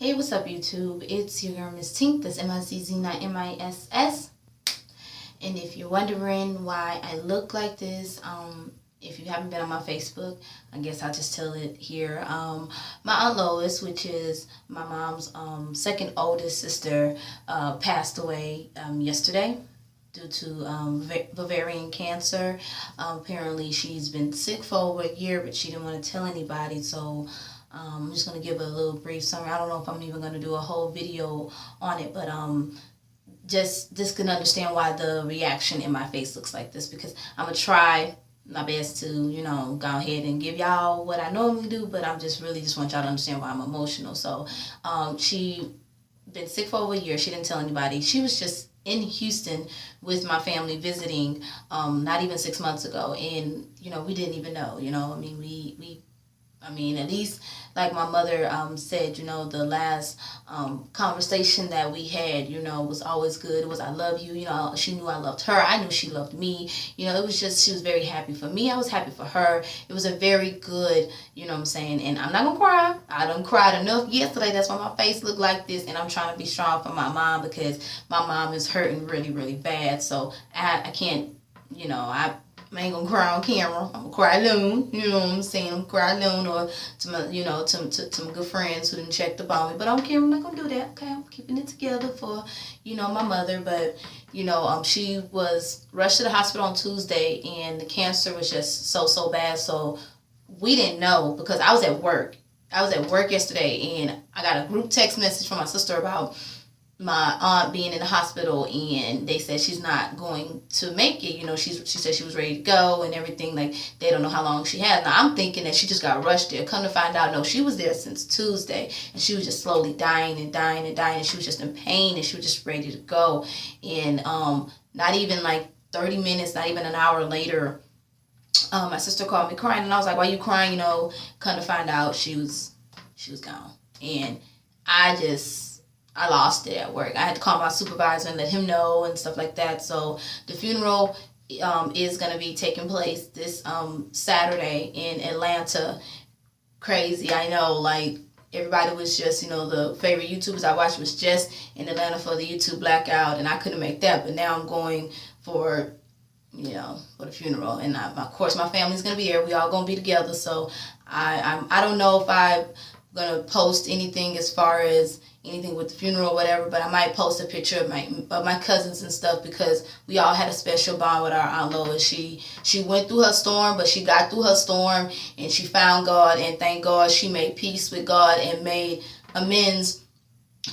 Hey, what's up, YouTube? It's your girl, Miss Tink. That's M-I-Z-Z, not M-I-S-S. And if you're wondering why I look like this, if you haven't been on my Facebook, I guess I'll just tell it here. My Aunt Lois, which is my mom's second oldest sister, passed away yesterday due to ovarian cancer. Apparently, she's been sick for over a year, but she didn't want to tell anybody, so I'm just going to give a little brief summary. I don't know if I'm even going to do a whole video on it, but just can understand why the reaction in my face looks like this, because I'm going to try my best to, go ahead and give y'all what I normally do, but I'm just want y'all to understand why I'm emotional. So she been sick for over a year. She didn't tell anybody. She was just in Houston with my family visiting not even 6 months ago, and we didn't even know. At least like my mother said, the last conversation that we had, was always good. It was, I love you. She knew I loved her. I knew she loved me. It was just, she was very happy for me. I was happy for her. It was a very good, and I'm not going to cry. I done cried enough yesterday. That's why my face looked like this, and I'm trying to be strong for my mom, because my mom is hurting really, really bad. So I can't, I ain't gonna cry on camera. I'm gonna cry alone. I'm gonna cry alone, or to my, to my good friends who didn't check up on me. But on camera, I'm not gonna do that. Okay, I'm keeping it together for, my mother. But, she was rushed to the hospital on Tuesday, and the cancer was just so bad. So we didn't know, because I was at work. I was at work yesterday, and I got a group text message from my sister about my aunt being in the hospital, and they said she's not going to make it. She said she was ready to go and everything. Like, they don't know how long she had. Now, I'm thinking that she just got rushed there. Come to find out, no, she was there since Tuesday, and she was just slowly dying, and she was just in pain, and she was just ready to go. And not even like 30 minutes, not even an hour later, my sister called me crying, and I was like, why you crying? Come to find out, she was gone. And I lost it at work. I had to call my supervisor and let him know and stuff like that. So the funeral is going to be taking place this Saturday in Atlanta. Crazy, I know. Like, everybody was just, the favorite YouTubers I watched was just in Atlanta for the YouTube blackout, and I couldn't make that. But now I'm going for, for the funeral. And of course, my family's going to be there. We all going to be together. So I don't know if I'm going to post anything as far as anything with the funeral or whatever, but I might post a picture of my cousins and stuff, because we all had a special bond with our Aunt Lois. She went through her storm, but she got through her storm, and she found God, and thank God she made peace with God and made amends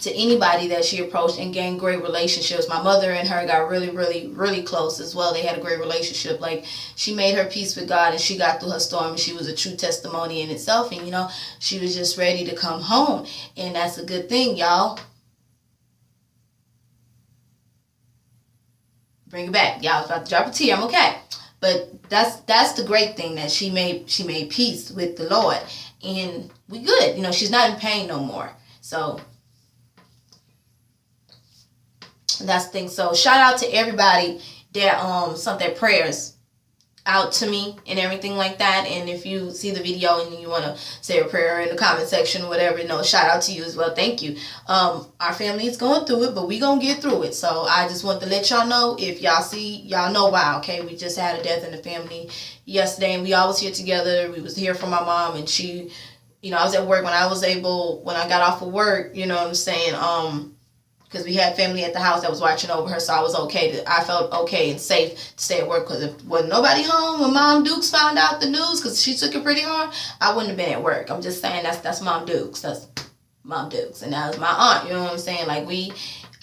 to anybody that she approached, and gained great relationships. My mother and her got really, really, really close as well. They had a great relationship. Like, she made her peace with God, and she got through her storm, and she was a true testimony in itself. And, she was just ready to come home. And that's a good thing, y'all. Bring it back. Y'all was about to drop a tear. I'm okay. But that's the great thing, that she made peace with the Lord. And we good. She's not in pain no more. So that's the thing. So shout out to everybody that sent their prayers out to me and everything like that. And if you see the video and you want to say a prayer in the comment section or whatever, shout out to you as well. Thank you. Our family is going through it, but we gonna get through it. So I just want to let y'all know, if y'all see, y'all know why. Okay, we just had a death in the family yesterday, and we all was here together. We was here for my mom, and she, I was at work when I got off of work. You know what I'm saying? Because we had family at the house that was watching over her, so I felt okay and safe to stay at work, because if wasn't nobody home when Mom Dukes found out the news, because she took it pretty hard, I wouldn't have been at work. I'm just saying, that's Mom Dukes. That's Mom Dukes. And that was my aunt, you know what I'm saying? Like,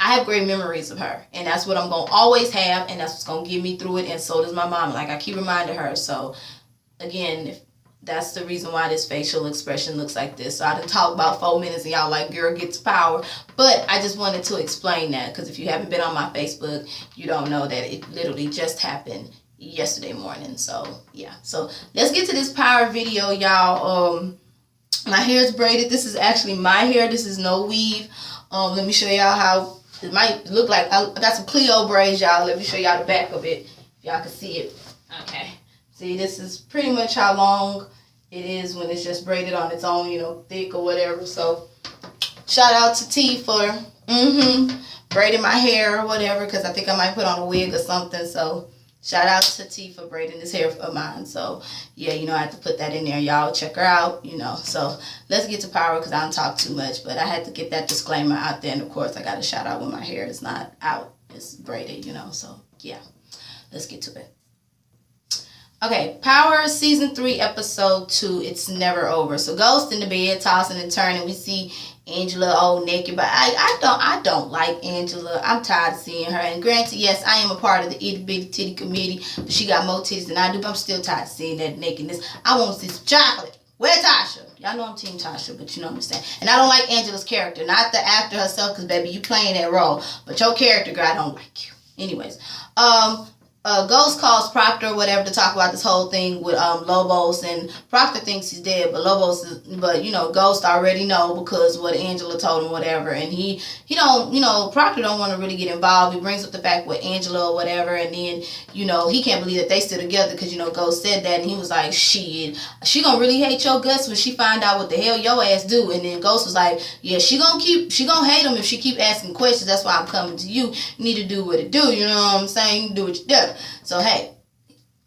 I have great memories of her, and that's what I'm going to always have, and that's what's going to get me through it, and so does my mom. Like, I keep reminding her. So, again, that's the reason why this facial expression looks like this. So I done talk about 4 minutes, and y'all like, girl gets power. But I just wanted to explain that, because if you haven't been on my Facebook, you don't know that it literally just happened yesterday morning. So, yeah. So let's get to this power video, y'all. My hair is braided. This is actually my hair. This is no weave. Let me show y'all how it might look like. I got some Cleo braids, y'all. Let me show y'all the back of it, if y'all can see it. Okay. See, this is pretty much how long it is when it's just braided on its own, thick or whatever. So shout out to T for braiding my hair or whatever, because I think I might put on a wig or something. So shout out to T for braiding this hair of mine. So yeah, you know, I had to put that in there. Y'all check her out, you know. So let's get to power, because I don't talk too much, but I had to get that disclaimer out there. And of course I got to shout out when my hair is not out, it's braided, you know. So yeah, let's get to it. Okay, Power Season 3, Episode 2, It's Never Over. So Ghost in the bed, tossing and turning. We see Angela all naked, but I don't like Angela. I'm tired of seeing her. And granted, yes, I am a part of the itty bitty titty committee, but she got more titties than I do, but I'm still tired of seeing that nakedness. I want to see some chocolate. Where Tasha? Y'all know I'm Team Tasha, but you know what I'm saying. And I don't like Angela's character, not the actor herself, because baby, you playing that role. But your character, girl, I don't like you. Anyways, Ghost calls Proctor or whatever to talk about this whole thing with Lobos, and Proctor thinks he's dead, but you know, Ghost already know because what Angela told him, whatever, and he don't, you know, Proctor don't want to really get involved. He brings up the fact with Angela or whatever, and then, you know, he can't believe that they still together, because, you know, Ghost said that, and he was like, shit, she gonna really hate your guts when she find out what the hell your ass do. And then Ghost was like, yeah, she gonna hate him if she keep asking questions. That's why I'm coming to you. You need to do what it do, you know what I'm saying? You do what you do. So hey,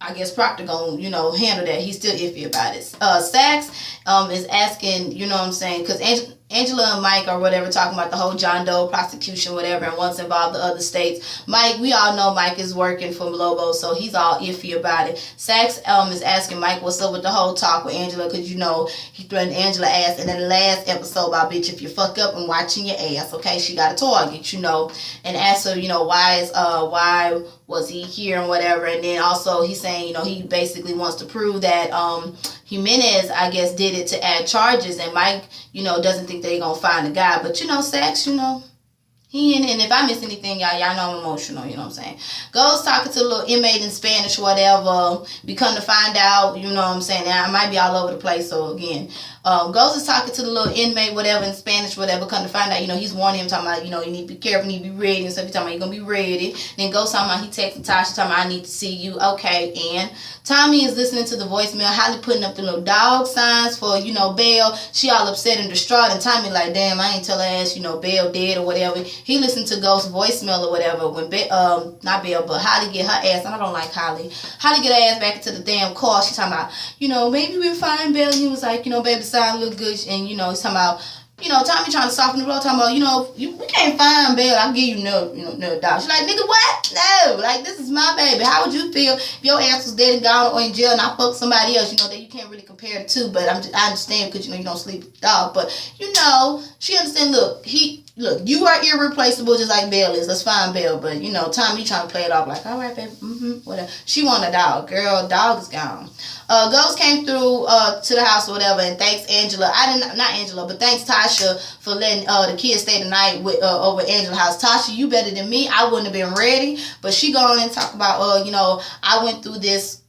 I guess Proctor gonna, you know, handle that. He's still iffy about it. Sax is asking, you know what I'm saying, because Angela and Mike or whatever talking about the whole John Doe prosecution, whatever, and once involved the other states. Mike, we all know Mike is working for Lobo, so he's all iffy about it. Sax is asking Mike what's up with the whole talk with Angela, because, you know, he threatened Angela ass in the last episode about, bitch, if you fuck up, I'm watching your ass, okay? She got a target, you know, and asked her, you know, why was he here and whatever. And then also he's saying, you know, he basically wants to prove that Jimenez, I guess, did it to add charges, and Mike, you know, doesn't think they're gonna find the guy. But, you know, Sax, you know, he in, and if I miss anything, y'all know I'm emotional, you know what I'm saying. Goes talking to a little inmate in Spanish, whatever. We come to find out, you know what I'm saying. Now, I might be all over the place, so again, Goes is talking to the little inmate, whatever, in Spanish, whatever. Come to find out, you know, he's warning him, talking about, you know, you need to be careful, you need to be ready, and stuff. He's talking about you're going to be ready. Then Goes talking about, he texting Tasha, talking about, I need to see you. Okay, and Tommy is listening to the voicemail, Holly putting up the little dog signs for, you know, Belle. She all upset and distraught, and Tommy like, damn, I ain't tell her ass, you know, Belle dead or whatever. He listened to Ghost's voicemail or whatever when, not Belle, but Holly get her ass, and I don't like Holly. Holly get her ass back into the damn car. She talking about, you know, maybe we'll find Belle. He was like, you know, baby, sound look good, and, you know, he's talking about, you know, Tommy trying to soften the blow, talking about, you know, we can't find Belle, I'll give you no dog. She's like, nigga, what? No, like, this is my baby. How would you feel if your ass was dead and gone or in jail and I fucked somebody else? You know, that you can't really compare the two, but I understand, because, you know, you don't sleep with the dog, but, you know, she understand, look, you are irreplaceable just like Belle is. Let's find Belle. But, you know, Tommy trying to play it off like, all right, baby, whatever. She want a dog. Girl, dog is gone. Ghost came through to the house or whatever, and thanks Angela. Not Angela, but thanks Tasha for letting the kids stay the night with over at Angela's house. Tasha, you better than me. I wouldn't have been ready. But she go on and talk about, you know, I went through this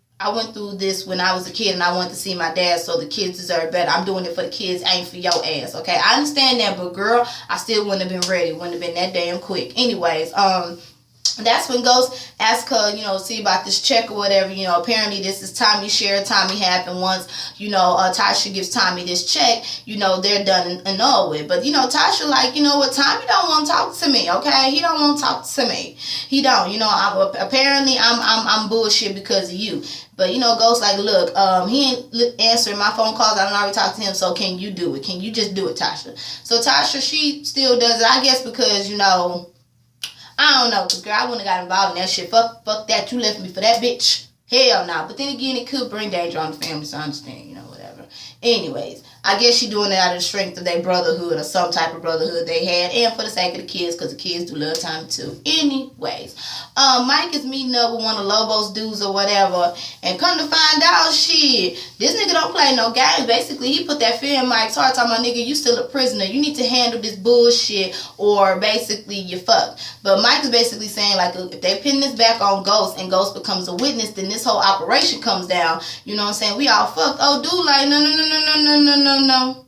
when I was a kid, and I wanted to see my dad, so the kids deserve better. I'm doing it for the kids, ain't for your ass, okay? I understand that, but girl, I still wouldn't have been ready. Wouldn't have been that damn quick. Anyways, that's when Ghost asked her, you know, see about this check or whatever. You know, apparently this is Tommy's share. Tommy happened once, you know, Tasha gives Tommy this check, you know, they're done and all with. But, you know, Tasha like, you know what, Tommy don't want to talk to me, okay? He don't want to talk to me. He don't, you know, apparently I'm bullshit because of you. But, you know, Ghost like, look, he ain't answering my phone calls. I done already talked to him, so can you do it? Can you just do it, Tasha? So Tasha, she still does it, I guess, because, you know, I don't know, because, girl, I wouldn't have got involved in that shit. Fuck that. You left me for that bitch. Hell no. But then again, it could bring danger on the family, so I understand, you know, whatever. Anyways, I guess she doing it out of the strength of their brotherhood or some type of brotherhood they had, and for the sake of the kids, because the kids do love Tommy too. Anyways, Mike is meeting up with one of Lobo's dudes or whatever, and come to find out, shit, this nigga don't play no games. Basically, he put that fear in Mike's heart, talking about, nigga, you still a prisoner. You need to handle this bullshit, or basically you fucked. But Mike is basically saying, like, if they pin this back on Ghost and Ghost becomes a witness, then this whole operation comes down. You know what I'm saying? We all fucked. Oh, dude, like, no.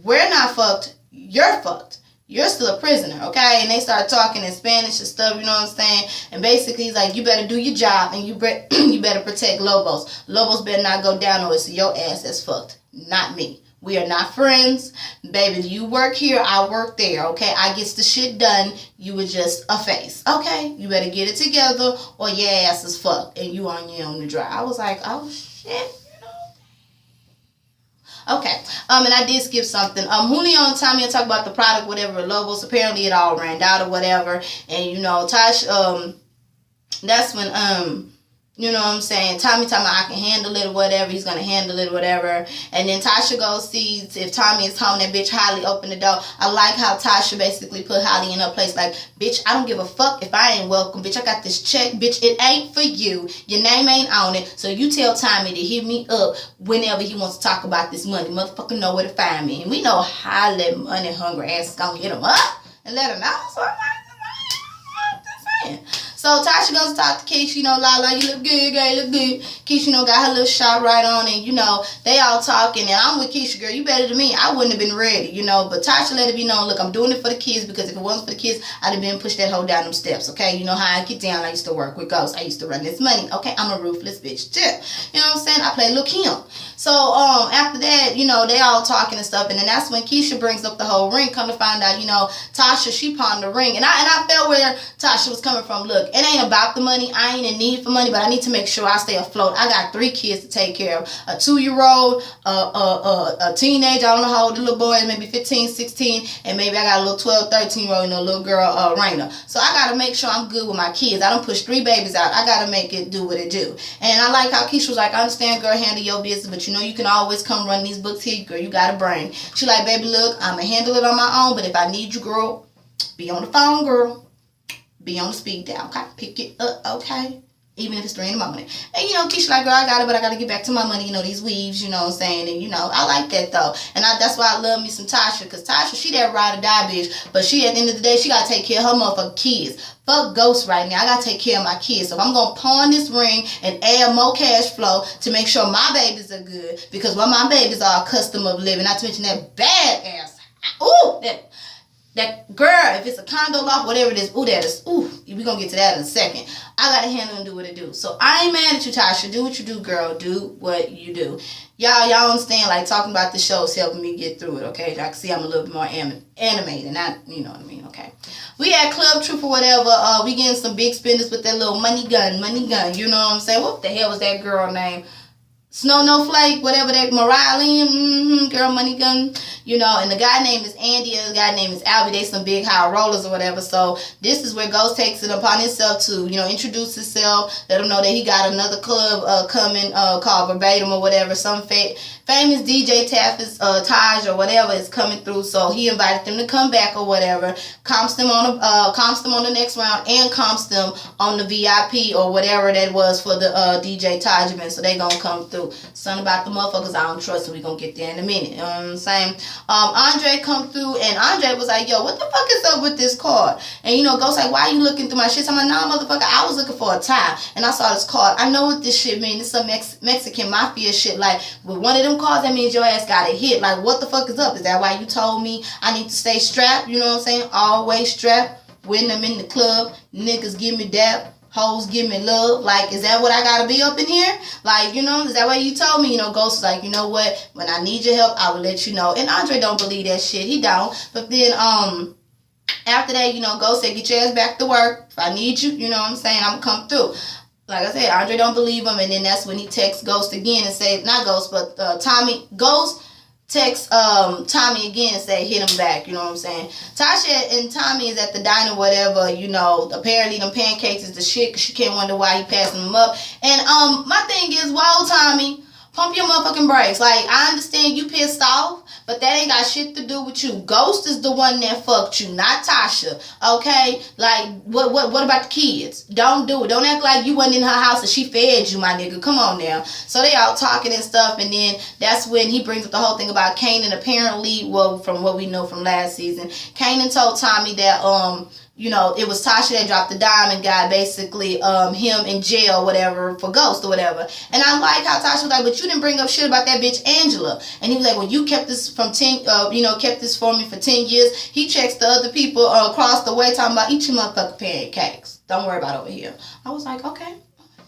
We're not fucked. You're fucked. You're still a prisoner, okay? And they start talking in Spanish and stuff, you know what I'm saying? And basically, he's like, you better do your job, and you better protect Lobos. Lobos better not go down, or it's your ass that's fucked, not me. We are not friends. Baby, you work here, I work there, okay? I gets the shit done. You were just a face, okay? You better get it together or your ass is fucked and you on your own to dry. I was like, oh, shit. Okay, and I did skip something. Julio and Tommy talk about the product, whatever, logos. Apparently it all ran out or whatever. And, you know, Tosh, that's when, you know what I'm saying, Tommy talking about I can handle it or whatever, he's going to handle it or whatever. And then Tasha goes sees if Tommy is home, that bitch Holly open the door. I like how Tasha basically put Holly in her place like, bitch, I don't give a fuck if I ain't welcome. Bitch, I got this check. Bitch, it ain't for you. Your name ain't on it. So you tell Tommy to hit me up whenever he wants to talk about this money. Motherfucker know where to find me. And we know Holly money hungry ass is going to hit him up and let him know. So I'm just saying. So Tasha goes to talk to Keisha, you know, Lala, you look good, girl, you look good. Keisha, you know, got her little shot right on, and, you know, they all talking, and I'm with Keisha, girl, you better than me. I wouldn't have been ready, you know, but Tasha let it be known, look, I'm doing it for the kids, because if it wasn't for the kids, I'd have been pushed that hoe down them steps, okay? You know how I get down, I used to work with ghosts, I used to run this money, okay? I'm a ruthless bitch, too. You know what I'm saying? I play Lil' Kim. So, after that, you know, they all talking and stuff, and then that's when Keisha brings up the whole ring, come to find out, you know, Tasha, she pawned the ring, and I felt where Tasha was coming from. Look, it ain't about the money, I ain't in need for money, but I need to make sure I stay afloat. I got 3 kids to take care of, a 2-year-old, a teenager, I don't know how old the little boy is, maybe 15, 16, and maybe I got a little 12, 13-year-old, you know, little girl, Raina. So I gotta make sure I'm good with my kids. I don't push 3 babies out. I gotta make it do what it do. And I like how Keisha was like, I understand, girl, handle your business, but you know you can always come run these books here, girl, you got a brain. She like, baby, look, I'ma handle it on my own, but if I need you, girl, be on the phone, girl. Be on the speed dial, okay? Pick it up, okay? Even if it's 3 in the morning. And, you know, Keisha like, girl, I got it, but I got to get back to my money. You know, these weaves, you know what I'm saying? And, you know, I like that, though. And that's why I love me some Tasha. Because Tasha, she that ride or die bitch. But she, at the end of the day, she got to take care of her motherfucking kids. Fuck ghosts right now. I got to take care of my kids. So if I'm going to pawn this ring and add more cash flow to make sure my babies are good. Because when my babies are a custom of living, not to mention that bad ass. Ooh, that girl, if it's a condo loft, whatever it is, we're going to get to that in a second. I got to handle and do what it do. So I ain't mad at you, Tasha. Do what you do, girl. Do what you do. Y'all understand, like, talking about the show is helping me get through it, okay? I can see I'm a little bit more animated, not, you know what I mean, okay? We at Club Troop or whatever. We getting some big spenders with that little money gun, you know what I'm saying? What the hell was that girl name? Snow No Flake, whatever that, Mariah Lynn, girl, money gun, you know, and the guy name is Andy, and the guy name is Albie. They some big high rollers or whatever. So this is where Ghost takes it upon himself to, you know, introduce himself, let him know that he got another club coming called Verbatim or whatever. Some famous DJ Taj or whatever is coming through. So he invited them to come back or whatever. Comps them on the next round and comps them on the VIP or whatever that was for the DJ Taj event. So they gonna come through. Something about the motherfuckers I don't trust, so we gonna get there in a minute. You know what I'm saying? Andre come through, and Andre was like, yo, what the fuck is up with this card? And, you know, Ghost like, why are you looking through my shit? I'm like, nah, motherfucker, I was looking for a tie, and I saw this card. I know what this shit means. It's some Mexican mafia shit. Like, with one of them cards, that means your ass got a hit. Like, what the fuck is up? Is that why you told me I need to stay strapped? You know what I'm saying? Always strapped. When I'm in the club, niggas give me dap. Hoes give me love. Like, is that what I gotta be up in here? Like, you know, is that what you told me? You know, Ghost was like, you know what? When I need your help, I will let you know. And Andre don't believe that shit. He don't. But then, after that, you know, Ghost said, get your ass back to work. If I need you, you know what I'm saying, I'm gonna come through. Like I said, Andre don't believe him. And then that's when he texts Ghost again and say, not Ghost, but Tommy. Ghost text Tommy again and say, hit him back, you know what I'm saying? Tasha and Tommy is at the diner, whatever, you know, apparently them pancakes is the shit, 'cause she can't wonder why he passing them up. And my thing is, whoa, Tommy, pump your motherfucking brakes. Like, I understand you pissed off, but that ain't got shit to do with you. Ghost is the one that fucked you, not Tasha. Okay? Like, what about the kids? Don't do it. Don't act like you wasn't in her house and she fed you, my nigga. Come on now. So they all talking and stuff, and then that's when he brings up the whole thing about Kanan. Apparently, well, from what we know from last season, Kanan told Tommy that, you know, it was Tasha that dropped the dime and got basically him in jail, whatever, for Ghost or whatever. And I like how Tasha was like, but you didn't bring up shit about that bitch Angela. And he was like, well, you kept this from kept this for me for 10 years. He checks the other people across the way talking about, eat your motherfucking pancakes. Don't worry about over here. I was like, okay.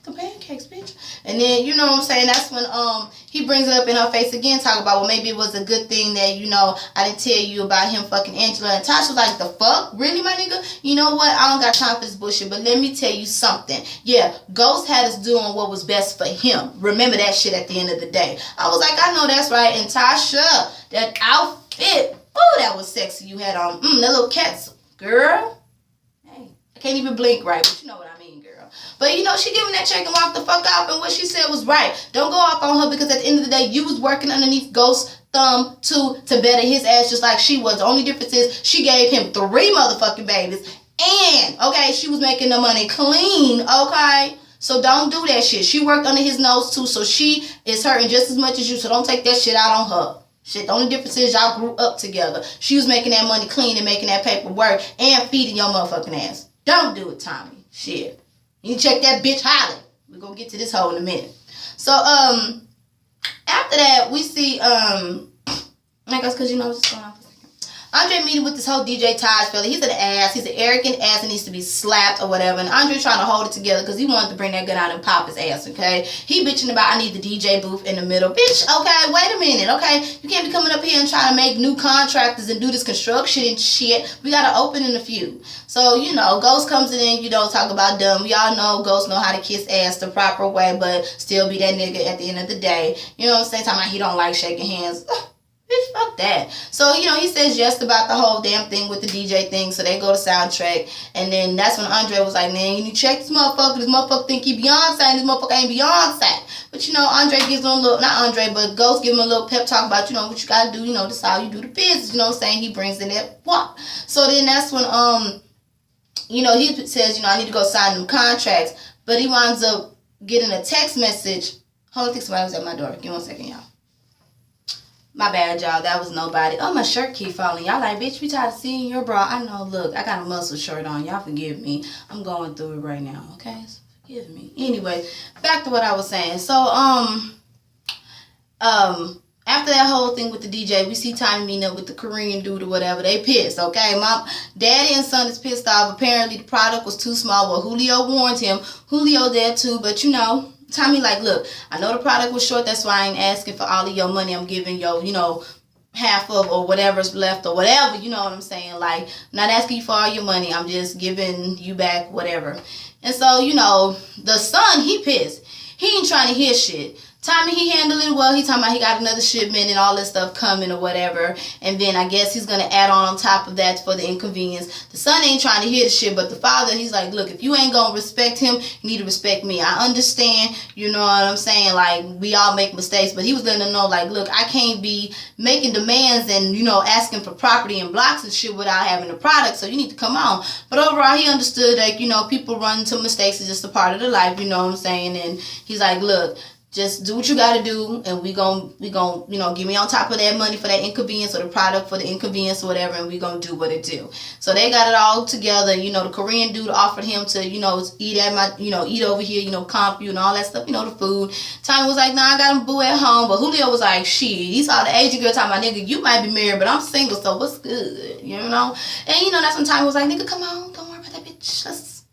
the pancakes, bitch. And then, you know what I'm saying, that's when he brings it up in her face again, talk about, well, maybe it was a good thing that, you know, I didn't tell you about him fucking Angela. And Tasha was like, the fuck? Really, my nigga? You know what? I don't got time for this bullshit, but let me tell you something. Yeah, Ghost had us doing what was best for him. Remember that shit at the end of the day. I was like, I know that's right. And Tasha, that outfit, oh, that was sexy you had on. That little cat's, girl. Hey, I can't even blink right, but you know what I mean, girl. But, you know, she giving that check and walked the fuck off, and what she said was right. Don't go off on her, because at the end of the day, you was working underneath Ghost's thumb to better his ass just like she was. The only difference is she gave him 3 motherfucking babies, and, okay, she was making the money clean, okay? So don't do that shit. She worked under his nose, too, so she is hurting just as much as you, so don't take that shit out on her. Shit, the only difference is y'all grew up together. She was making that money clean and making that paperwork and feeding your motherfucking ass. Don't do it, Tommy. Shit. You check that bitch Holly. We're gonna get to this hoe in a minute. So, after that, we see, I guess because you know what's going on. Andre meeting with this whole DJ Taj fella. He's an ass. He's an arrogant ass and needs to be slapped or whatever. And Andre trying to hold it together because he wanted to bring that gun out and pop his ass, okay? He bitching about, I need the DJ booth in the middle. Bitch, okay, wait a minute, okay? You can't be coming up here and trying to make new contractors and do this construction and shit. We got to open in a few. So, you know, Ghost comes in, you know, talk about dumb. We all know Ghost know how to kiss ass the proper way, but still be that nigga at the end of the day. You know what I'm saying? Talking about he don't like shaking hands. Bitch, fuck that. So, you know, he says yes about the whole damn thing with the DJ thing. So they go to soundtrack. And then that's when Andre was like, man, you need to check this motherfucker. This motherfucker think he Beyonce and this motherfucker ain't Beyonce. But, you know, Andre gives him a little, not Andre, but Ghost give him a little pep talk about, you know, what you gotta do. You know, this is how you do the business. You know what I'm saying? He brings in that what? So then that's when, you know, he says, you know, I need to go sign them contracts. But he winds up getting a text message. Hold on, I think somebody was at my door. Give me 1 second, y'all. My bad, y'all. That was nobody. Oh, my shirt keep falling. Y'all like, bitch, we tired of seeing your bra. I know. Look, I got a muscle shirt on. Y'all forgive me. I'm going through it right now, okay? So forgive me. Anyway, back to what I was saying. So, after that whole thing with the DJ, we see Tommy meeting up with the Korean dude or whatever. They pissed, okay? Mom, daddy and son is pissed off. Apparently, the product was too small. Well, Julio warned him. Julio there, too, but, you know, Tommy like, look, I know the product was short, that's why I ain't asking for all of your money. I'm giving your, you know, half of or whatever's left or whatever, you know what I'm saying? Like, I'm not asking you for all your money. I'm just giving you back whatever. And so, you know, the son, he pissed. He ain't trying to hear shit. Tommy, he handled it well. He talking about he got another shipment and all this stuff coming or whatever. And then I guess he's going to add on top of that for the inconvenience. The son ain't trying to hear the shit, but the father, he's like, look, if you ain't going to respect him, you need to respect me. I understand, you know what I'm saying? Like, we all make mistakes, but he was letting them know, like, look, I can't be making demands and, you know, asking for property and blocks and shit without having the product, so you need to come on. But overall, he understood that, you know, people run into mistakes. It's just a part of the life, you know what I'm saying? And he's like, look, just do what you got to do, and we gon' you know, give me on top of that money for that inconvenience or the product for the inconvenience or whatever, and we gonna do what it do. So they got it all together. You know, the Korean dude offered him to, you know, eat at my, you know, eat over here, you know, comp you and all that stuff, you know, the food. Tommy was like, nah, I got him boo at home. But Julio was like, shit, he saw the Asian girl talking about, nigga, you might be married, but I'm single, so what's good, you know? And, you know, that's when Tommy was like, nigga, come on, don't worry about that bitch. Let's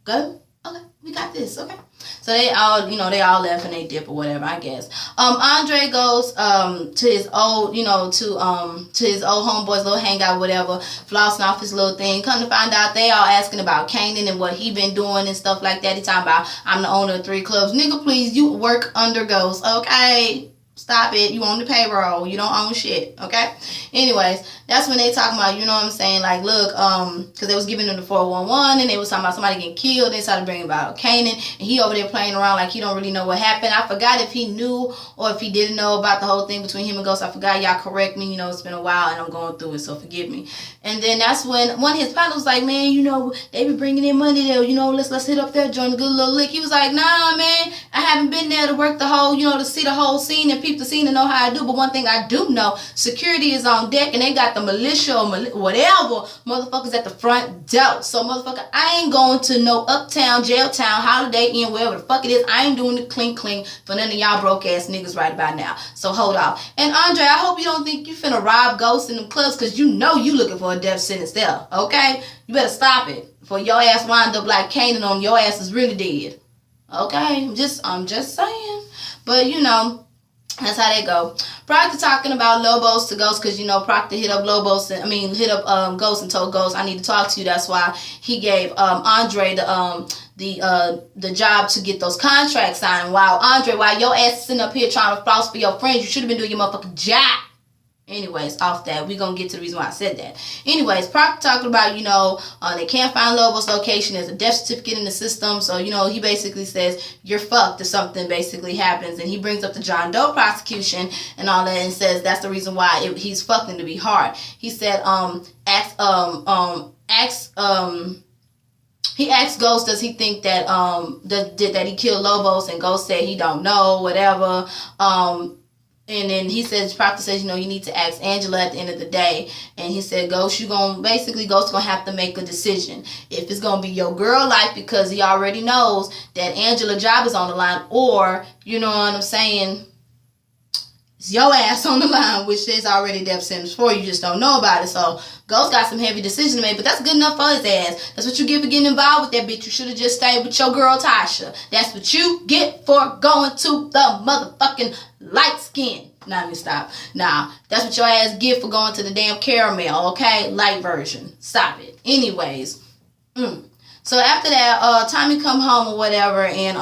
go. Okay, we got this, okay? So they all, you know, they all left and they dip or whatever, I guess. Andre goes to his old, you know, to his old homeboys, little hangout, whatever, flossing off his little thing. Come to find out, they all asking about Kanan and what he been doing and stuff like that. He talking about, I'm the owner of 3 clubs. Nigga, please, you work under Ghost, okay? Stop it. You on the payroll. You don't own shit. Okay? Anyways, that's when they talking about, you know what I'm saying? Like, look, because they was giving them the 411 and they was talking about somebody getting killed. They started bringing about Kanan, and he over there playing around like he don't really know what happened. I forgot if he knew or if he didn't know about the whole thing between him and Ghost. I forgot. Y'all correct me. You know, it's been a while and I'm going through it, so forgive me. And then that's when one of his partners was like, man, you know, they be bringing in money there. You know, let's hit up there, join a good little lick. He was like, nah, man, I haven't been there to work the whole, you know, to see the whole scene and peep the scene and know how I do. But one thing I do know, security is on deck and they got the militia or whatever motherfuckers at the front door. So motherfucker, I ain't going to no uptown, jail town, Holiday Inn, wherever the fuck it is. I ain't doing the clink for none of y'all broke ass niggas right about now. So hold off. And Andre, I hope you don't think you finna rob Ghosts in them clubs, because you know you looking for a death sentence there. Okay? You better stop it before your ass wind up like Kanan on your ass is really dead. Okay, I'm just saying. But you know, that's how they go. Proctor talking about Lobos to Ghost, because you know Proctor hit up Lobos, hit up Ghost and told Ghost, I need to talk to you. That's why he gave Andre the job to get those contracts signed. While your ass is sitting up here trying to floss for your friends, you should have been doing your motherfucking job. Anyways, off that, we're going to get to the reason why I said that. Anyways, Proctor talking about, you know, they can't find Lobo's location. There's a death certificate in the system. So, you know, he basically says, you're fucked if something basically happens. And he brings up the John Doe prosecution and all that and says that's the reason why he's fucking to be hard. He said, he asked Ghost, does he think that, that he killed Lobos? And Ghost said he don't know, whatever. And then he says, Proctor says, you know, you need to ask Angela at the end of the day. And he said, Ghost, Ghost gonna have to make a decision. If it's gonna be your girl life, because he already knows that Angela's job is on the line, or, you know what I'm saying, it's your ass on the line, which is already death sentence for you, just don't know about it. So Ghost got some heavy decisions to make, but that's good enough for his ass. That's what you get for getting involved with that bitch. You should have just stayed with your girl Tasha. That's what you get for going to the motherfucking light skin. Nah, let me stop. Nah, that's what your ass get for going to the damn caramel, okay? Light version. Stop it. Anyways. So after that, Tommy come home or whatever, and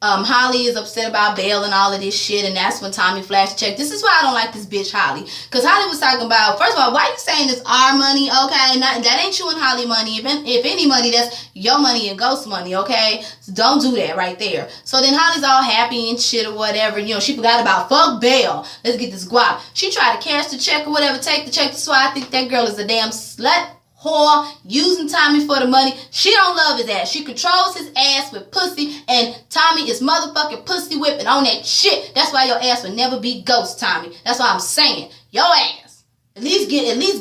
Holly is upset about bail and all of this shit, and that's when Tommy flashed check. This is why I don't like this bitch Holly, because Holly was talking about, first of all, why you saying it's our money, okay? That ain't you and Holly money. If any money, that's your money and Ghost money, okay? So don't do that right there. So then Holly's all happy and shit or whatever. You know, she forgot about fuck bail. Let's get this guap. She tried to cash the check or whatever, take the check. That's why I think that girl is a damn slut. Whore, using Tommy for the money. She don't love his ass. She controls his ass with pussy, and Tommy is motherfucking pussy whipping on that shit. That's why your ass will never be Ghost, Tommy. That's what I'm saying. Your ass. At least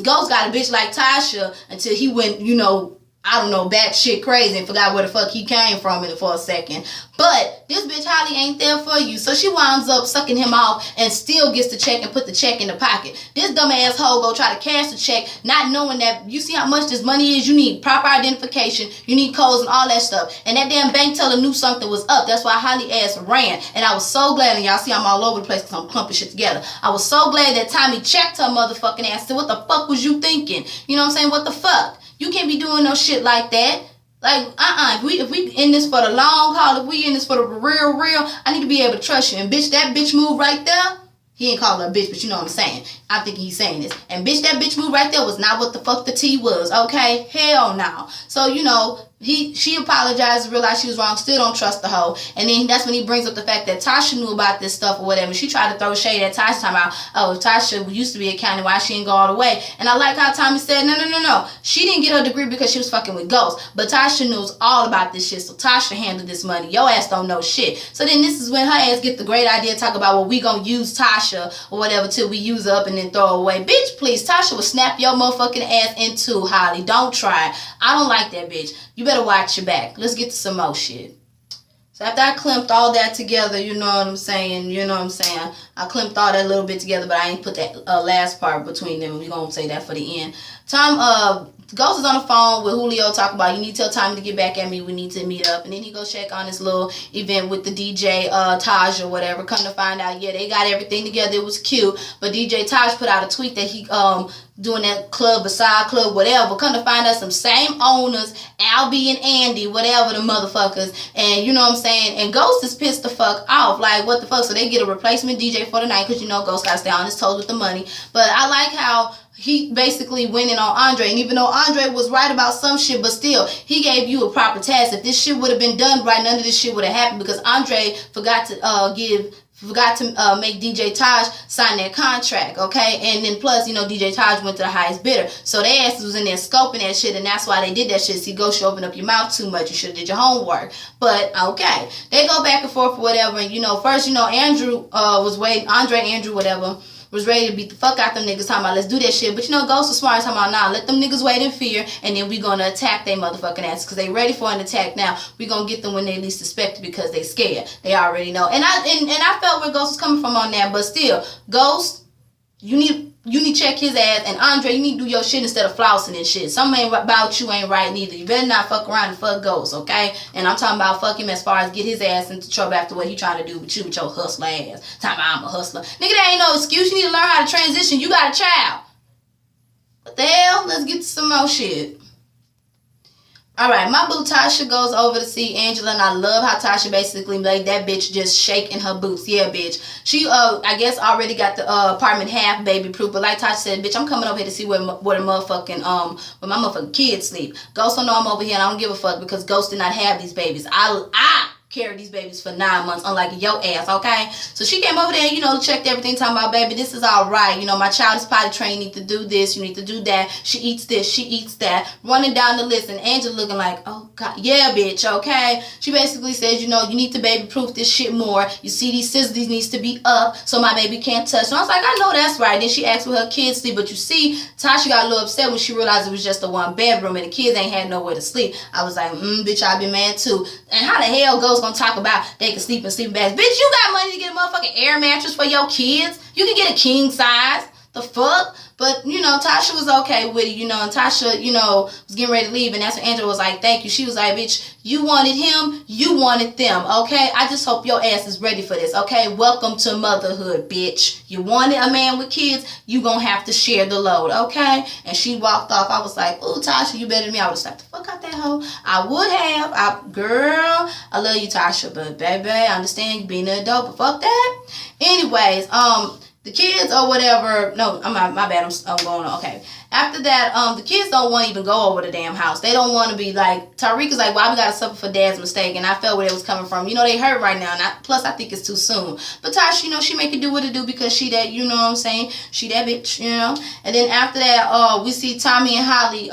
Ghost got a bitch like Tasha until he went, you know, I don't know, batshit crazy and forgot where the fuck he came from for a second. But this bitch Holly ain't there for you. So she winds up sucking him off and still gets the check and put the check in the pocket. This dumb asshole go try to cash the check, not knowing that, you see how much this money is? You need proper identification. You need codes and all that stuff. And that damn bank teller knew something was up. That's why Holly ass ran. And I was so glad, and y'all see I'm all over the place because I'm clumping shit together. I was so glad that Tommy checked her motherfucking ass. Said, what the fuck was you thinking? You know what I'm saying? What the fuck? You can't be doing no shit like that. Like, if we in this for the long haul, if we in this for the real, I need to be able to trust you. And bitch, that bitch move right there. He ain't call her a bitch, but you know what I'm saying. I'm thinking he's saying this. And bitch, that bitch move right there was not what the fuck the tea was, okay? Hell no. So, you know, she apologized, realized she was wrong, still don't trust the hoe. And then that's when he brings up the fact that Tasha knew about this stuff or whatever. She tried to throw shade at Tasha, talking about, oh, Tasha used to be a county, why she didn't go all the way? And I like how Tommy said, no. She didn't get her degree because she was fucking with Ghost. But Tasha knows all about this shit, so Tasha handled this money. Your ass don't know shit. So then this is when her ass get the great idea to talk about, well, we gonna use Tasha or whatever till we use her up and then throw her away. Bitch, please, Tasha will snap your motherfucking ass in two, Holly. Don't try. I don't like that bitch. You better watch your back. Let's get to some more shit. So after I clamped all that together, you know what I'm saying? I clamped all that little bit together, but I ain't put that last part between them. We're going to say that for the end. Ghost is on the phone with Julio, talking about, you need to tell Tommy to get back at me. We need to meet up. And then he goes check on this little event with the DJ Taj or whatever. Come to find out, yeah, they got everything together. It was cute. But DJ Taj put out a tweet that he doing that club, Versailles club, whatever. Come to find out some same owners, Albie and Andy, whatever the motherfuckers. And you know what I'm saying? And Ghost is pissed the fuck off. Like, what the fuck? So they get a replacement DJ for the night because, you know, Ghost got to stay on his toes with the money. But I like how he basically went in on Andre. And even though Andre was right about some shit, but still, he gave you a proper task. If this shit would have been done right, none of this shit would have happened because Andre forgot to make DJ Taj sign that contract, okay? And then plus, you know, DJ Taj went to the highest bidder. So their asses was in there scoping that shit, and that's why they did that shit. See, Ghost, you open up your mouth too much. You should have did your homework. But, okay. They go back and forth or whatever, and, you know, first, you know, Andrew was waiting, Andrew, whatever, was ready to beat the fuck out them niggas, talking about, let's do that shit. But, you know, Ghost was smart, talking about, nah, let them niggas wait in fear, and then we gonna attack they motherfucking asses, because they ready for an attack now. We gonna get them when they least suspect it, because they scared. They already know. And I felt where Ghost was coming from on that, but still, Ghost, you need you need to check his ass. And Andre, you need to do your shit instead of flossing and shit. Something ain't about you ain't right neither. You better not fuck around and fuck Ghost, okay? And I'm talking about fuck him as far as get his ass into trouble after what he trying to do with you with your hustler ass. Talking about I'm a hustler. Nigga, that ain't no excuse. You need to learn how to transition. You got a child. What the hell? Let's get to some more shit. Alright, my boo Tasha goes over to see Angela, and I love how Tasha basically made that bitch just shake in her boots. Yeah, bitch. She, I guess already got the apartment half baby proof, but like Tasha said, bitch, I'm coming over here to see where the motherfucking, where my motherfucking kids sleep. Ghost don't know I'm over here, and I don't give a fuck because Ghost did not have these babies. I carried these babies for 9 months, unlike your ass, okay? So she came over there, you know, checked everything, talking about, baby, this is all right. You know, my child is potty trained, you need to do this, you need to do that. She eats this, she eats that. Running down the list, and Angela looking like, oh, God, yeah, bitch, okay? She basically says, you know, you need to baby-proof this shit more. You see, these scissors needs to be up so my baby can't touch. So I was like, I know that's right. Then she asked where her kids sleep, but you see, Tasha got a little upset when she realized it was just a one bedroom and the kids ain't had nowhere to sleep. I was like, bitch, I'd be mad too. And how the hell Ghost gonna talk about they can sleep in sleeping bags? Bitch, you got money to get a motherfucking air mattress for your kids. You can get a king size. The fuck? But, you know, Tasha was okay with it, you know, and Tasha, you know, was getting ready to leave, and that's when Angela was like, thank you. She was like, bitch, you wanted him, you wanted them, okay? I just hope your ass is ready for this, okay? Welcome to motherhood, bitch. You wanted a man with kids, you gonna have to share the load, okay? And she walked off. I was like, ooh, Tasha, you better than me. I would have slapped the fuck out that hoe. I would have. Girl, I love you, Tasha, but baby, I understand you being an adult, but fuck that. Anyways, the kids or whatever, no, my bad, I'm going on, okay. After that, the kids don't want to even go over the damn house. They don't want to be like, Tariq is like, why we got to suffer for dad's mistake? And I felt where it was coming from. You know, they hurt right now. And plus, I think it's too soon. But Tasha, you know, she make it do what it do because she that, you know what I'm saying? She that bitch, you know? And then after that, we see Tommy and Holly,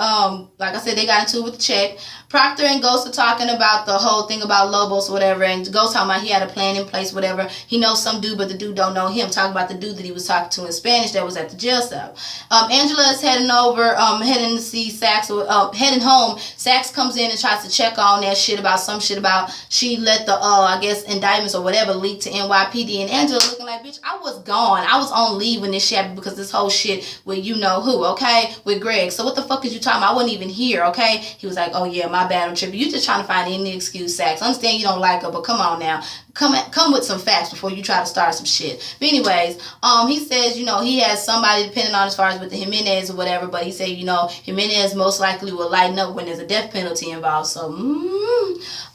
like I said, they got into it with the check. Proctor and Ghost are talking about the whole thing about Lobos, whatever, and Ghost talking about he had a plan in place, whatever. He knows some dude, but the dude don't know him. Talking about the dude that he was talking to in Spanish that was at the jail cell. Angela is heading over, heading to see Sax, heading home. Sax comes in and tries to check on that shit about some shit about she let the, I guess, indictments or whatever leak to NYPD. And Angela looking like, bitch, I was gone. I was on leave when this shit happened because this whole shit with you know who, okay? With Greg. So what the fuck is you talking about? I wasn't even here, okay? He was like, oh yeah, my bad, I'm tripping. You just trying to find any excuse, Sax. I understand you don't like her, but come on now. Come with some facts before you try to start some shit. But anyways, he says, you know, he has somebody depending on as far as with the Jimenez or whatever, but he said, you know, Jimenez most likely will lighten up when there's a death penalty involved. So,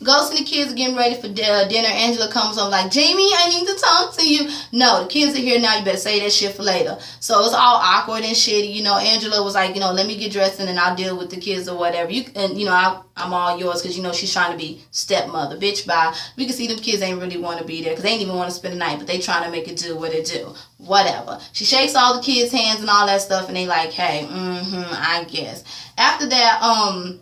Ghost and the kids are getting ready for dinner. Angela comes on like, Jamie, I need to talk to you. No, the kids are here now. You better say that shit for later. So it's all awkward and shitty. You know, Angela was like, you know, let me get dressed and then I'll deal with the kids or whatever. And you know, I'm all yours because, you know, she's trying to be stepmother. Bitch, bye. We can see them kids ain't really want to be there because they ain't even want to spend the night, but they trying to make it do what it do. Whatever. She shakes all the kids' hands and all that stuff, and they like, hey, I guess. After that,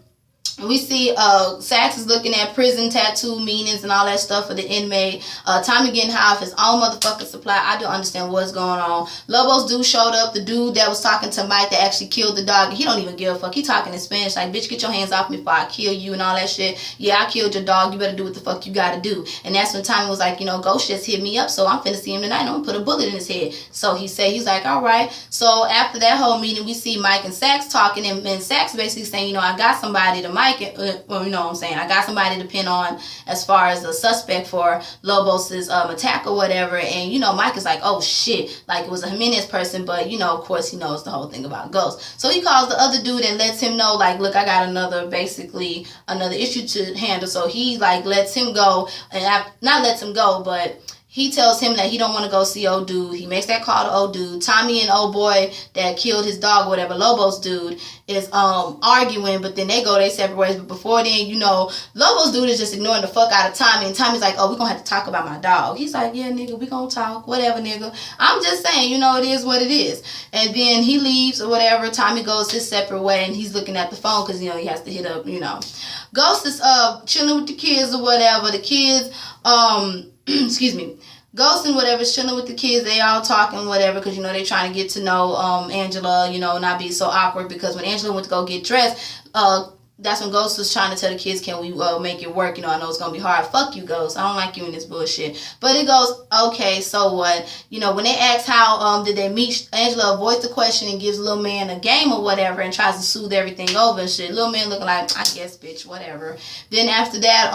we see Sax is looking at prison tattoo meanings and all that stuff for the inmate. Tommy getting high off his own motherfucking supply. I don't understand what's going on. Lobos dude showed up. The dude that was talking to Mike that actually killed the dog. He don't even give a fuck. He talking in Spanish like, bitch, get your hands off me before I kill you and all that shit. Yeah, I killed your dog. You better do what the fuck you gotta do. And that's when Tommy was like, you know, Ghost just hit me up, so I'm finna see him tonight. I'm gonna put a bullet in his head. So he said, he's like, all right. So after that whole meeting, we see Mike and Sax talking, and Sax basically saying, you know, I got somebody to Mike. Well, you know what I'm saying, I got somebody to pin on as far as the suspect for Lobos's attack or whatever. And, you know, Mike is like, oh shit, like it was a Jimenez person, but, you know, of course he knows the whole thing about Ghost. So he calls the other dude and lets him know, like, look, I got another issue to handle. So he, like, lets him go, and not lets him go, but he tells him that he don't want to go see old dude. He makes that call to old dude. Tommy and old boy that killed his dog, whatever, Lobos dude, is arguing, but then they go their separate ways. But before then, you know, Lobos dude is just ignoring the fuck out of Tommy, and Tommy's like, oh, we're gonna have to talk about my dog. He's like, yeah, nigga, we gonna talk, whatever, nigga. I'm just saying, you know, it is what it is. And then he leaves or whatever. Tommy goes his separate way, and he's looking at the phone because, you know, he has to hit up, you know. Ghost is chilling with the kids or whatever. The kids, excuse me, Ghost and whatever chilling with the kids. They all talking whatever because, you know, they trying to get to know Angela, you know, not be so awkward because when Angela went to go get dressed, that's when Ghost was trying to tell the kids, can we make it work? You know, I know it's going to be hard. Fuck you, Ghost. I don't like you in this bullshit. But it goes, okay, so what? You know, when they ask how did they meet, Angela avoids the question and gives Lil Man a game or whatever and tries to soothe everything over and shit. Lil Man looking like, I guess, bitch, whatever. Then after that,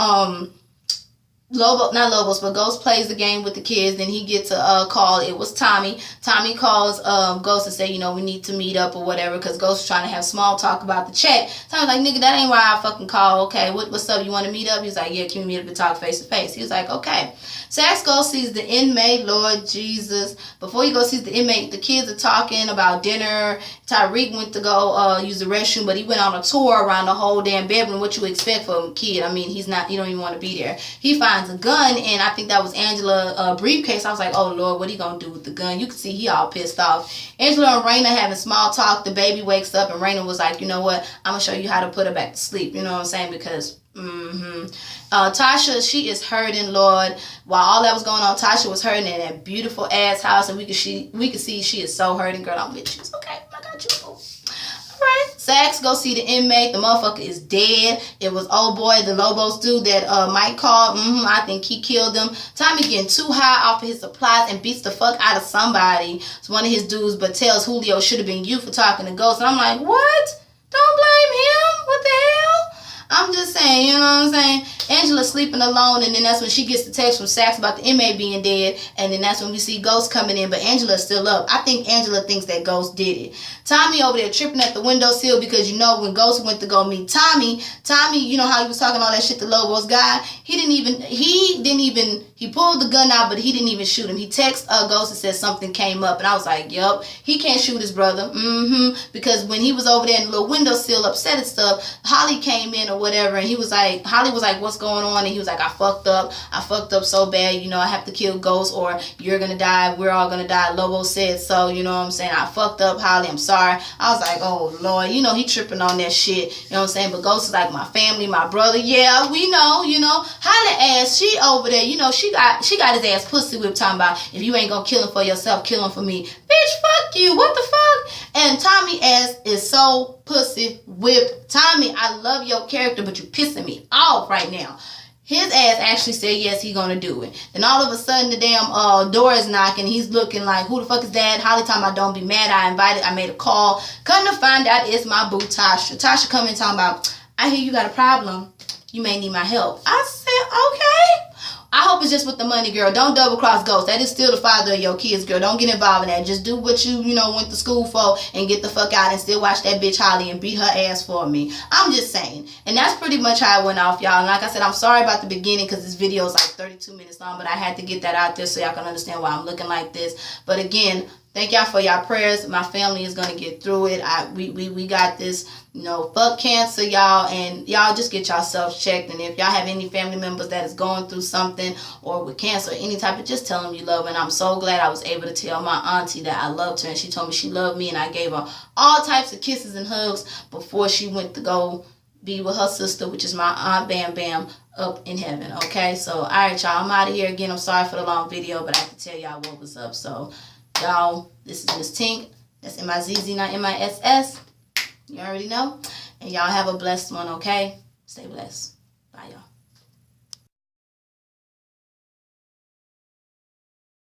Ghost plays the game with the kids. Then he gets a call. It was Tommy. Tommy calls Ghost and say, you know, we need to meet up or whatever, because Ghost is trying to have small talk about the check. Tommy's like, nigga, that ain't why I fucking call. Okay, what's up? You want to meet up? He was like, yeah, can we meet up and talk face to face? He was like, okay. Sax Ghost sees the inmate, Lord Jesus. Before he goes sees the inmate, the kids are talking about dinner. Tyreek went to go use the restroom, but he went on a tour around the whole damn bedroom. What you expect from a kid? I mean, he don't even want to be there. He finds a gun, and I think that was Angela's briefcase. I was like, oh Lord, what he gonna do with the gun? You can see he all pissed off. Angela and Raina having small talk. The baby wakes up, and Raina was like, you know what? I'm gonna show you how to put her back to sleep. You know what I'm saying? Because Tasha, she is hurting, Lord. While all that was going on, Tasha was hurting in that beautiful ass house, and we could see she is so hurting. Girl, I'm with you. It's okay. I got you. Alright. Sax go see the inmate. The motherfucker is dead. It was old boy, the Lobos dude that Mike called. I think he killed him. Tommy getting too high off of his supplies and beats the fuck out of somebody. It's one of his dudes, but tells Julio should have been you for talking to Ghost. And I'm like, what? Don't blame him. What the hell? I'm just saying, you know what I'm saying? Angela's sleeping alone, and then that's when she gets the text from Sax about the inmate being dead, and then that's when we see Ghost coming in, but Angela's still up. I think Angela thinks that Ghost did it. Tommy over there tripping at the windowsill because, you know, when Ghost went to go meet Tommy, you know how he was talking all that shit to Lobo's guy? He pulled the gun out, but he didn't even shoot him. He texted Ghost and said something came up, and I was like, yup, he can't shoot his brother. Because when he was over there in the little windowsill upset and stuff, Holly came in or whatever, and Holly was like, what's going on? And he was like, I fucked up so bad, you know, I have to kill Ghost or you're gonna die, we're all gonna die. Lobo said so, you know what I'm saying? I fucked up, Holly, I'm sorry. I was like, oh Lord, you know, he tripping on that shit, you know what I'm saying? But Ghost is like, my family, my brother, yeah, we know, you know. Holly ass, she over there, you know, she got his ass pussy whipped, talking about, if you ain't gonna kill him for yourself, kill him for me. Bitch, fuck you, what the fuck? And Tommy ass is so pussy whipped. Tommy, I love your character, but you pissing me off right now. His ass actually said yes, he gonna do it. Then all of a sudden the damn door is knocking. He's looking like, who the fuck is that? Holly talking about, don't be mad, I made a call. Come to find out it's my boo Tasha. Tasha come in talking about, I hear you got a problem. You may need my help. I said, okay. I hope it's just with the money, girl. Don't double cross Ghost. That is still the father of your kids, girl. Don't get involved in that. Just do what you know, went to school for and get the fuck out and still watch that bitch Holly and beat her ass for me. I'm just saying. And that's pretty much how it went off, y'all. And like I said, I'm sorry about the beginning because this video is like 32 minutes long, but I had to get that out there so y'all can understand why I'm looking like this. But again, thank y'all for y'all prayers. My family is going to get through it. We got this. You know, fuck cancer, y'all, and y'all just get yourselves checked. And if y'all have any family members that is going through something or with cancer or any type of, just tell them you love her. And I'm so glad I was able to tell my auntie that I loved her, and she told me she loved me, and I gave her all types of kisses and hugs before she went to go be with her sister, which is my Aunt Bam Bam, up in heaven. Okay, so all right, y'all, I'm out of here again. I'm sorry for the long video, but I have to tell y'all what was up. So y'all, this is Miss Tink. That's M-I-Z-Z, not M-I-S-S. You already know. And y'all have a blessed one, okay? Stay blessed. Bye, y'all.